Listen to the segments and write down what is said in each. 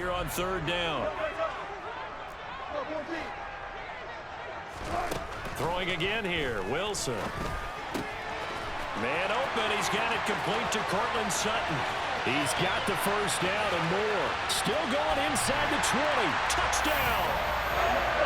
Here on third down. Throwing again here, Wilson. Man open, he's got it complete to Courtland Sutton. He's got the first down and more. Still going inside the 20. Touchdown!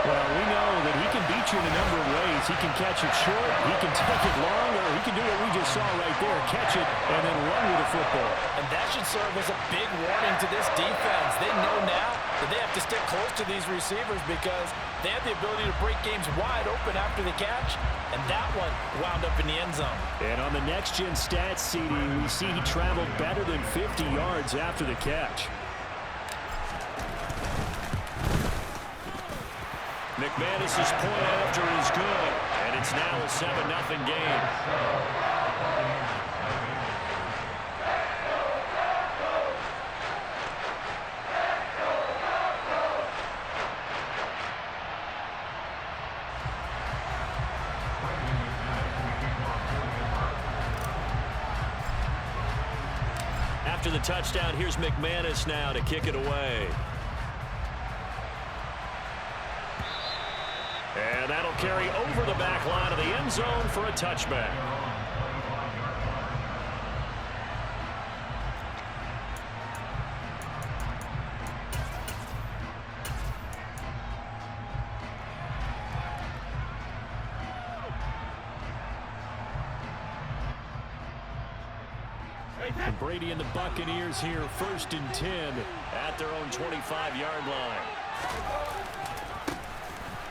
Well, we know that he can beat you in a number of ways. He can catch it short, he can take it long, or he can do what we just saw right there, catch it and then run with the football. And that should serve as a big warning to this defense. They know now that they have to stick close to these receivers because they have the ability to break games wide open after the catch, and that one wound up in the end zone. And on the next-gen stats, CD, we see he traveled better than 50 yards after the catch. McManus's point after is good, and it's now a 7-0 game. After the touchdown, here's McManus now to kick it away. And that'll carry over the back line of the end zone for a touchback. And Brady and the Buccaneers here, 1st and 10 at their own 25-yard line.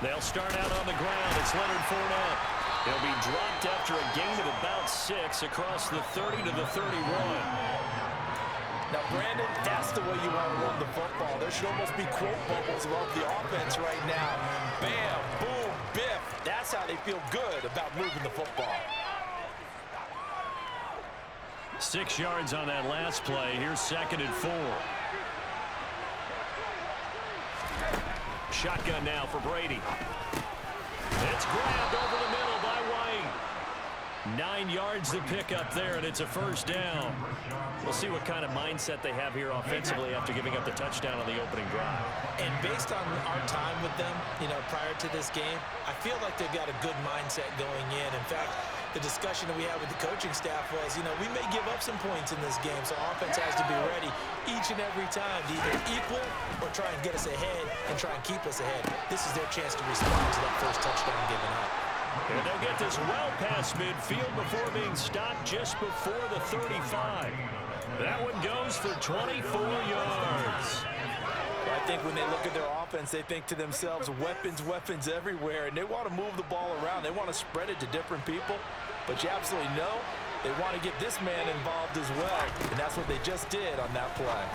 They'll start out on the ground. It's Leonard Fournette. He'll be dropped after a gain of about 6 across the 30 to the 31. Now, Brandon, that's the way you want to run the football. There should almost be quote bubbles above the offense right now. Bam, boom, biff. That's how they feel good about moving the football. 6 yards on that last play. Here's 2nd and 4. Shotgun now for Brady. It's grabbed over the middle by White. 9 yards to pick up there, and it's a first down. We'll see what kind of mindset they have here offensively after giving up the touchdown on the opening drive. And based on our time with them, prior to this game, I feel like they've got a good mindset going in. In fact, the discussion that we had with the coaching staff was, we may give up some points in this game, so offense has to be ready each and every time to either equal or try and get us ahead and try and keep us ahead. This is their chance to respond to that first touchdown given up. And they'll get this well past midfield before being stopped just before the 35. That one goes for 24 yards. I think when they look at their offense, they think to themselves, weapons, weapons everywhere, and they want to move the ball around. They want to spread it to different people, but you absolutely know they want to get this man involved as well, and that's what they just did on that play.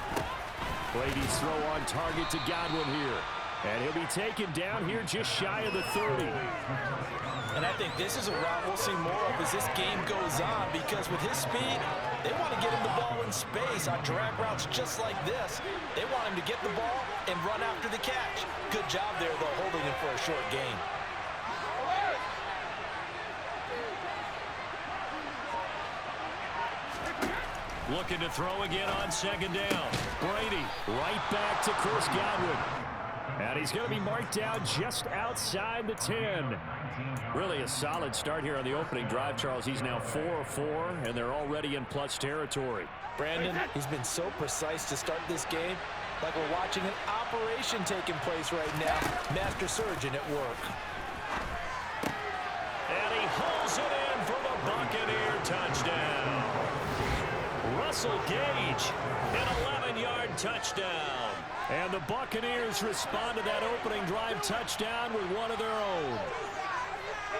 Brady's throw on target to Godwin here, and he'll be taken down here just shy of the 30. And I think this is a route we'll see more of as this game goes on, because with his speed, they want to get him the ball in space on drag routes just like this. They want him to get the ball and run after the catch. Good job there, though, holding him for a short gain. Looking to throw again on 2nd down. Brady right back to Chris Godwin. And he's going to be marked down just outside the 10. Really a solid start here on the opening drive, Charles. He's now 4 of 4, and they're already in plus territory. Brandon, he's been so precise to start this game, like we're watching an operation taking place right now. Master surgeon at work. And he hauls it in for the Buccaneer touchdown. Russell Gage, an 11-yard touchdown. And the Buccaneers respond to that opening drive touchdown with one of their own.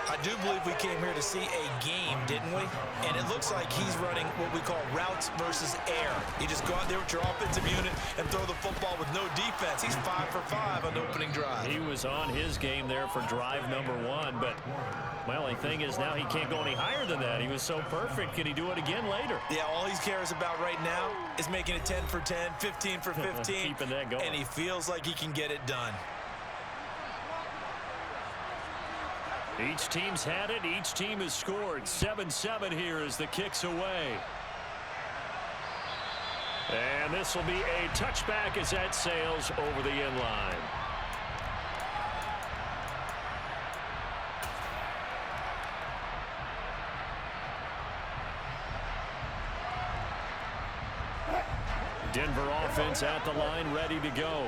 I do believe we came here to see a game, didn't we? And it looks like he's running what we call routes versus air. You just go out there with your offensive unit and throw the football with no defense. He's 5 for 5 on the opening drive. He was on his game there for drive number 1, but my only thing is now he can't go any higher than that. He was so perfect. Can he do it again later? Yeah, all he cares about right now is making it 10 for 10, 15 for 15. Keeping that going. And he feels like he can get it done. Each team's had it. Each team has scored. 7-7 here as the kick's away. And this will be a touchback as that sails over the end line. Denver offense at the line, ready to go.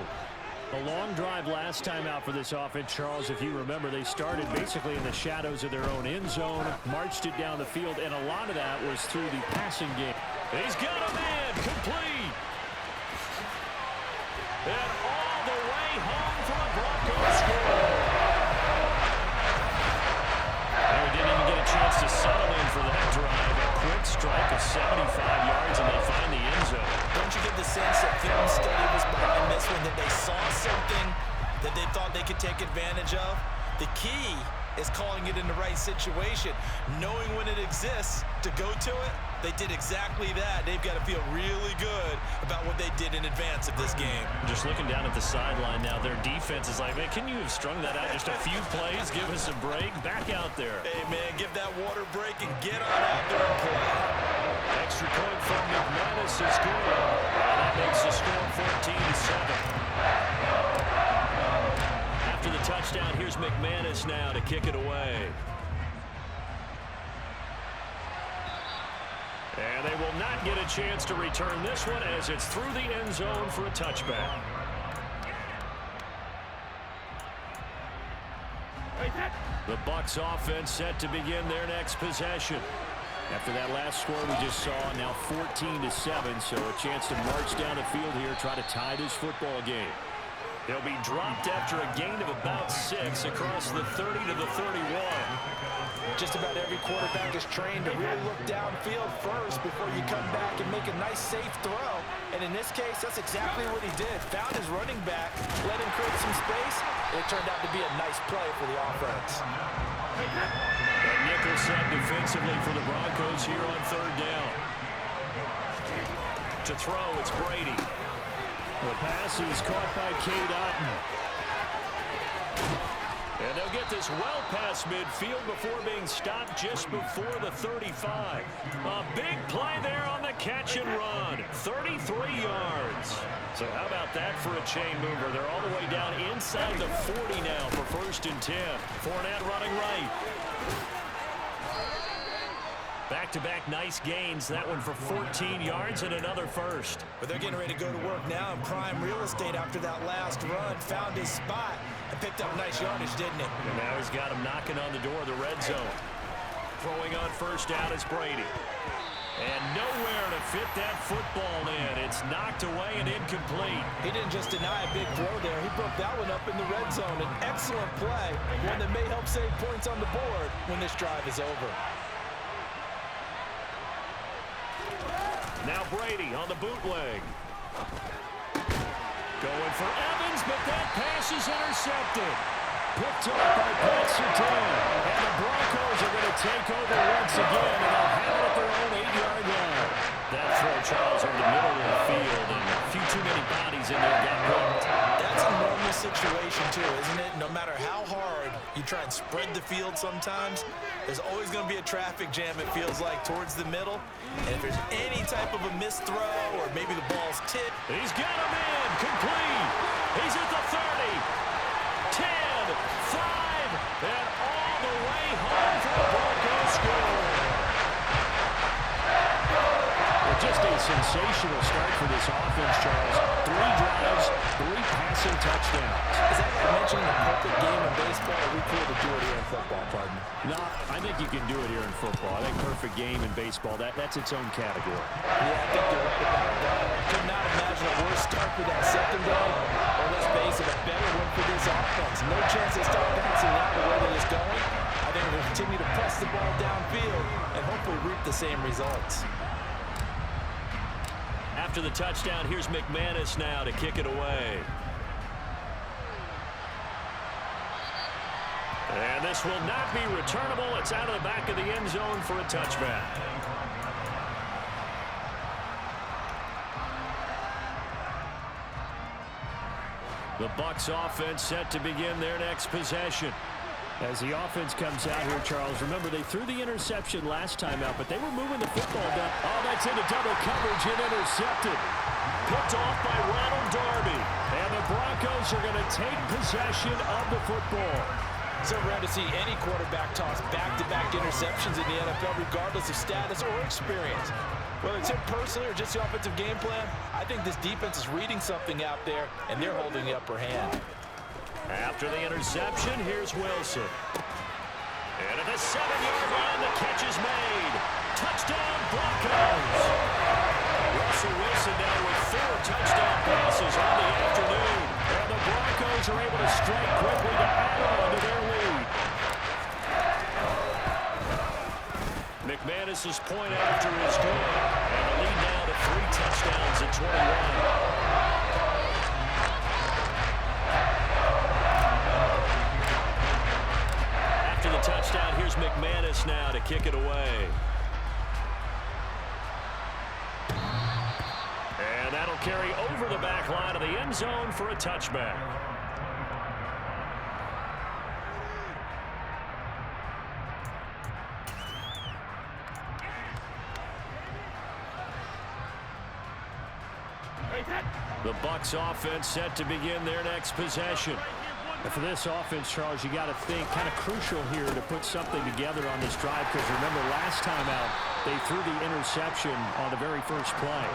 A long drive last time out for this offense, Charles. If you remember, they started basically in the shadows of their own end zone, marched it down the field, and a lot of that was through the passing game. He's got a man, complete. And all the way home for a Broncos score. They didn't even get a chance to settle in for that drive. A quick strike of 75 yards, and they find the end zone. Don't you get the sense that film study was behind this one, that they saw something that they thought they could take advantage of? The key is calling it in the right situation, knowing when it exists to go to it. They did exactly that. They've got to feel really good about what they did in advance of this game. Just looking down at the sideline now, their defense is like, man, can you have strung that out just a few plays? Give us a break. Back out there. Hey, man, give that water break and get on out there and play. Extra point from McManus is good. And that makes the score 14-7. After the touchdown, here's McManus now to kick it away. And they will not get a chance to return this one as it's through the end zone for a touchback. The Bucs offense set to begin their next possession. After that last score we just saw, now 14-7, so a chance to march down the field here, try to tie this football game. They'll be dropped after a gain of about 6 across the 30 to the 31. Just about every quarterback is trained to really look downfield first before you come back and make a nice, safe throw. And in this case, that's exactly what he did. Found his running back, let him create some space, and it turned out to be a nice play for the offense. And nickel set defensively for the Broncos here on third down. To throw, it's Brady. The pass is caught by Cade Otton. And they'll get this well past midfield before being stopped just before the 35. A big play there on the catch and run. 33 yards. So how about that for a chain mover? They're all the way down inside the 40 now for 1st and 10. Fournette running right. Back-to-back nice gains. That one for 14 yards and another first. But they're getting ready to go to work now in prime real estate after that last run. Found his spot and picked up nice yardage, didn't he? And now he's got him knocking on the door of the red zone. Throwing on first down is Brady. And nowhere to fit that football in. It's knocked away and incomplete. He didn't just deny a big throw there. He broke that one up in the red zone. An excellent play. One that may help save points on the board when this drive is over. Now Brady on the bootleg. Going for Evans, but that pass is intercepted. Picked up by Pat Surtain. And the Broncos are going to take over once again, and they'll have it at their own 8-yard line. That throw, Charles, over the middle of the field, and a few too many bodies in there got hooked. That's a normal situation, too, isn't it? No matter how hard you try and spread the field sometimes, there's always going to be a traffic jam, it feels like, towards the middle. And if there's any type of a missed throw or maybe the ball's tipped. He's got a man, complete. He's at the 30, 10, 5, and all the way home for a Broncos score. Just a sensational start for this offense, Charles. 3 drives, 3 passing touchdowns. Is that like mentioning a perfect game in baseball, or we could do it here in football, pardon me? No, I think you can do it here in football. I think perfect game in baseball, that's its own category. Yeah, I think you're right about that. Could not imagine a worse start for that secondary, or let's face it, a better one for this offense. No chance they start passing now the way that it's going. I think they'll continue to press the ball downfield and hopefully reap the same results. After the touchdown, here's McManus now to kick it away. And this will not be returnable. It's out of the back of the end zone for a touchback. The Bucs offense set to begin their next possession. As the offense comes out here, Charles, remember they threw the interception last time out, but they were moving the football down. Oh, that's into double coverage and intercepted. Picked off by Ronald Darby. And the Broncos are going to take possession of the football. So rare to see any quarterback toss back-to-back interceptions in the NFL, regardless of status or experience. Whether it's him personally or just the offensive game plan, I think this defense is reading something out there, and they're holding the upper hand. After the interception, here's Wilson. And at the 7-yard line, the catch is made. Touchdown, Broncos! Russell Wilson now with 4 touchdown passes on the afternoon. And the Broncos are able to strike quickly to add on to their lead. McManus's point after is good. And the lead now to 3 touchdowns at 21. After the touchdown, here's McManus now to kick it away. And that'll carry over the back line of the end zone for a touchback. The Bucs offense set to begin their next possession. And for this offense, Charles, you got to think kind of crucial here to put something together on this drive, because remember last time out they threw the interception on the very first play.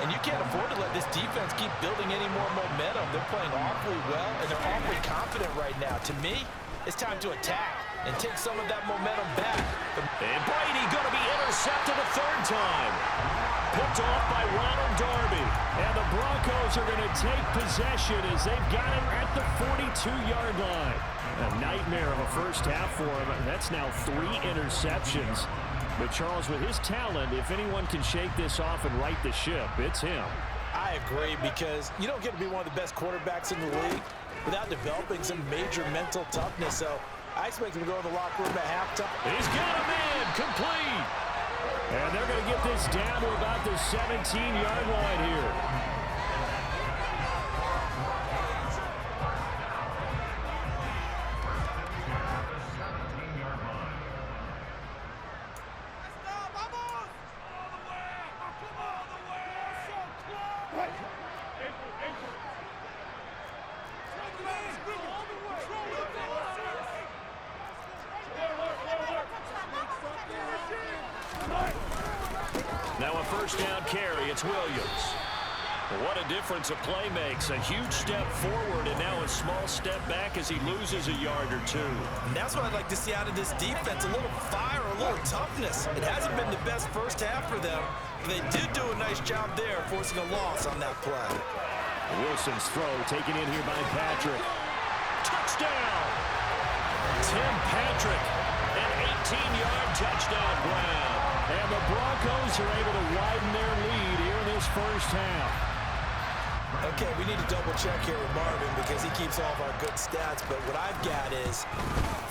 And you can't afford to let this defense keep building any more momentum. They're playing awfully well, and they're awfully confident right now. To me, it's time to attack and take some of that momentum back. And Brady going to be intercepted a 3rd time. Picked off by Ronald Darby. And the Broncos are going to take possession as they've got it at the 42-yard line. A nightmare of a first half for him. That's now 3 interceptions. But Charles, with his talent, if anyone can shake this off and right the ship, it's him. I agree, because you don't get to be one of the best quarterbacks in the league without developing some major mental toughness. So I expect him to go in the locker room at halftime. He's got a man complete. And they're going to get this down to about the 17-yard line here. Now a first down carry, it's Williams. What a difference a play makes. A huge step forward and now a small step back as he loses a yard or 2. And that's what I'd like to see out of this defense, a little fire, a little toughness. It hasn't been the best first half for them, but they did do a nice job there forcing a loss on that play. Wilson's throw taken in here by Patrick. Touchdown! Tim Patrick, an 18-yard touchdown grab. And the Broncos are able to widen their lead here in this first half. Okay, we need to double-check here with Marvin because he keeps all of our good stats. But what I've got is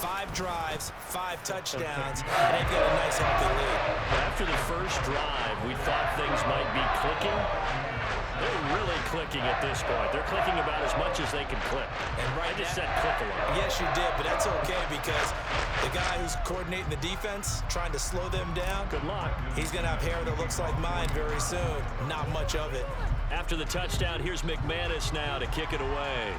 5 drives, 5 touchdowns, and they've got a nice, healthy lead. After the first drive, we thought things might be clicking. They're really clicking at this point. They're clicking about as much as they can click. And right I just said click a lot. Yes, you did, but that's okay because the guy who's coordinating the defense, trying to slow them down, good luck. He's going to have hair that looks like mine very soon. Not much of it. After the touchdown, here's McManus now to kick it away.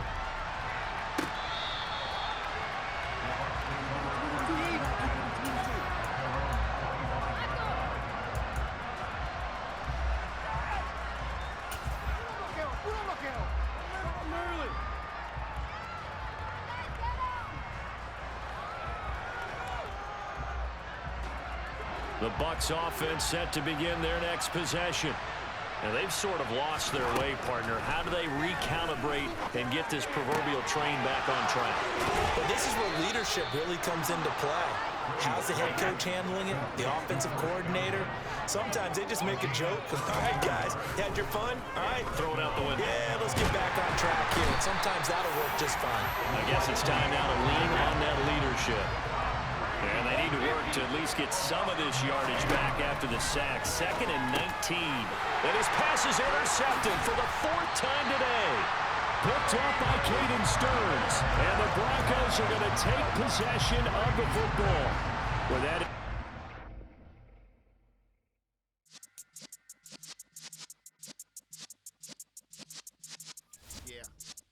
The Bucs offense set to begin their next possession. Now they've sort of lost their way, partner. How do they recalibrate and get this proverbial train back on track? But this is where leadership really comes into play. How's the head coach handling it? The offensive coordinator? Sometimes they just make a joke. All right, guys, you had your fun? All right. Throw it out the window. Yeah, let's get back on track here. And sometimes that'll work just fine. I guess it's time now to lean on that leadership. And they need to work to at least get some of this yardage back after the sack. 2nd and 19. And his pass is intercepted for the 4th time today. Picked off by Caden Stearns. And the Broncos are going to take possession of the football. With that...